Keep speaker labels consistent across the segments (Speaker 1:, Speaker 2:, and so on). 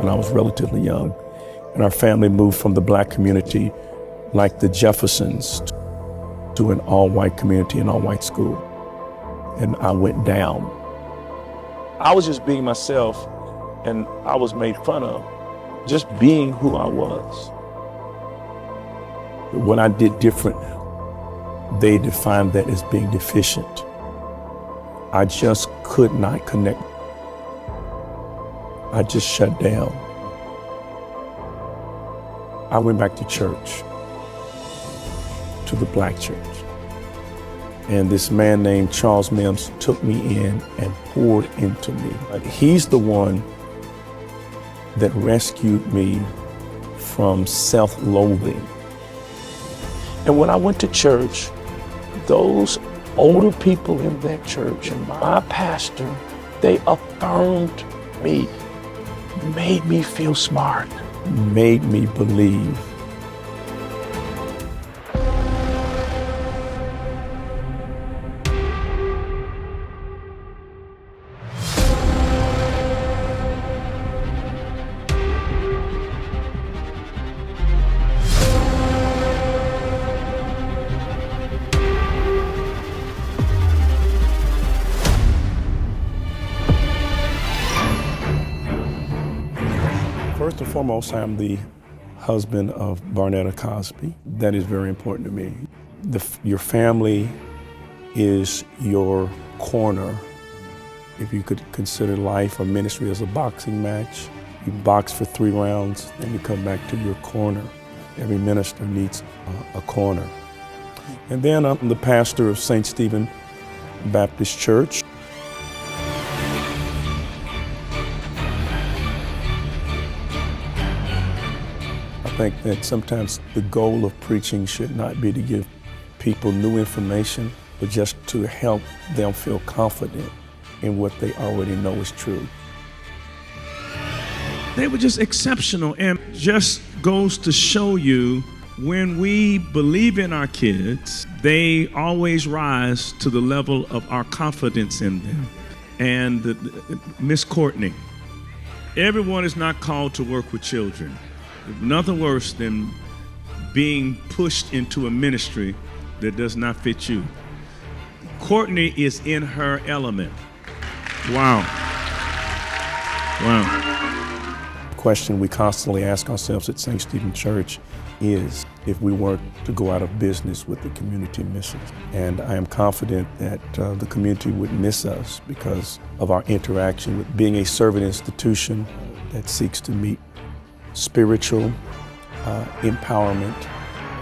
Speaker 1: when I was relatively young. And our family moved from the black community, like the Jeffersons, to an all-white community, an all-white school. And I went down. I was just being myself, and I was made fun of, just being who I was. When I did different, they defined that as being deficient. I just could not connect. I just shut down. I went back to church, to the black church. And this man named Charles Mims took me in and poured into me. He's the one that rescued me from self-loathing. And when I went to church, those older people in that church and my pastor, they affirmed me, made me feel smart, made me believe. First and foremost, I'm the husband of Barnetta Cosby. That is very important to me. Your family is your corner. If you could consider life or ministry as a boxing match, you box for 3 rounds, then you come back to your corner. Every minister needs a corner. And then I'm the pastor of St. Stephen Baptist Church. I think that sometimes the goal of preaching should not be to give people new information, but just to help them feel confident in what they already know is true.
Speaker 2: They were just exceptional, and just goes to show you when we believe in our kids, they always rise to the level of our confidence in them. And Miss Courtney, everyone is not called to work with children. Nothing worse than being pushed into a ministry that does not fit you. Courtney is in her element. Wow. Wow.
Speaker 1: The question we constantly ask ourselves at St. Stephen Church is if we were to go out of business, would the community miss us? And I am confident that the community would miss us because of our interaction with being a servant institution that seeks to meet spiritual empowerment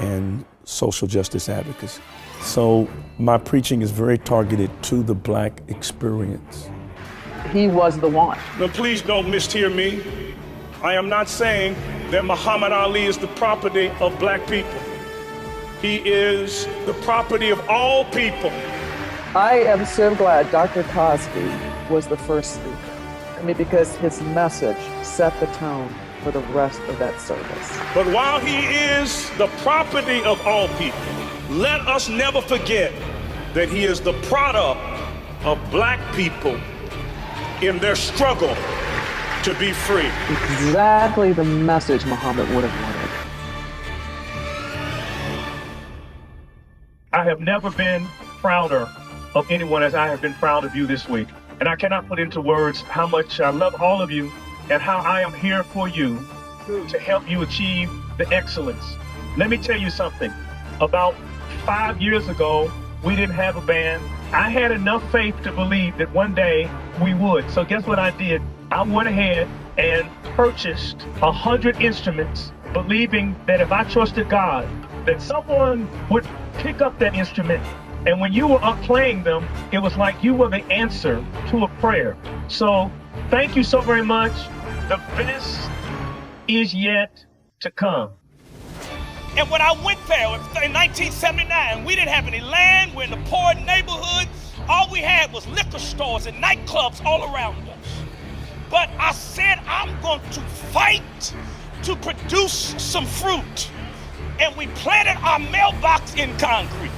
Speaker 1: and social justice advocacy. So my preaching is very targeted to the black experience.
Speaker 3: He was the one.
Speaker 1: Now please don't mishear me. I am not saying that Muhammad Ali is the property of black people. He is the property of all people.
Speaker 3: I am so glad Dr. Cosby was the first speaker. I mean, because his message set the tone for the rest of that service.
Speaker 1: But while he is the property of all people, let us never forget that he is the product of black people in their struggle to be free.
Speaker 3: Exactly the message Muhammad would have wanted.
Speaker 4: I have never been prouder of anyone as I have been proud of you this week. And I cannot put into words how much I love all of you and how I am here for you to help you achieve the excellence. Let me tell you something. About 5 years ago, we didn't have a band. I had enough faith to believe that one day we would. So guess what I did? I went ahead and purchased 100 instruments, believing that if I trusted God, that someone would pick up that instrument. And when you were up playing them, it was like you were the answer to a prayer. So thank you so very much. The best is yet to come.
Speaker 5: And when I went there in 1979, we didn't have any land. We're in the poor neighborhood. All we had was liquor stores and nightclubs all around us. But I said, I'm going to fight to produce some fruit. And we planted our mailbox in concrete.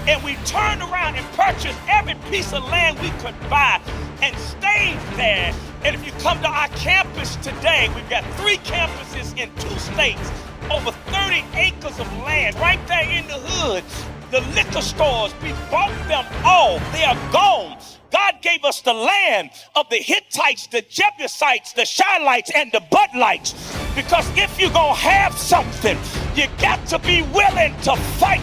Speaker 5: And we turned around and purchased every piece of land we could buy. and stayed there. And if you come to our campus today, we've got 3 campuses in 2 states, over 30 acres of land right there in the hood. The liquor stores, we bought them all. They are gone. God gave us the land of the Hittites, the Jebusites, the Shilites, and the Budlites. Because if you're going to have something, you got to be willing to fight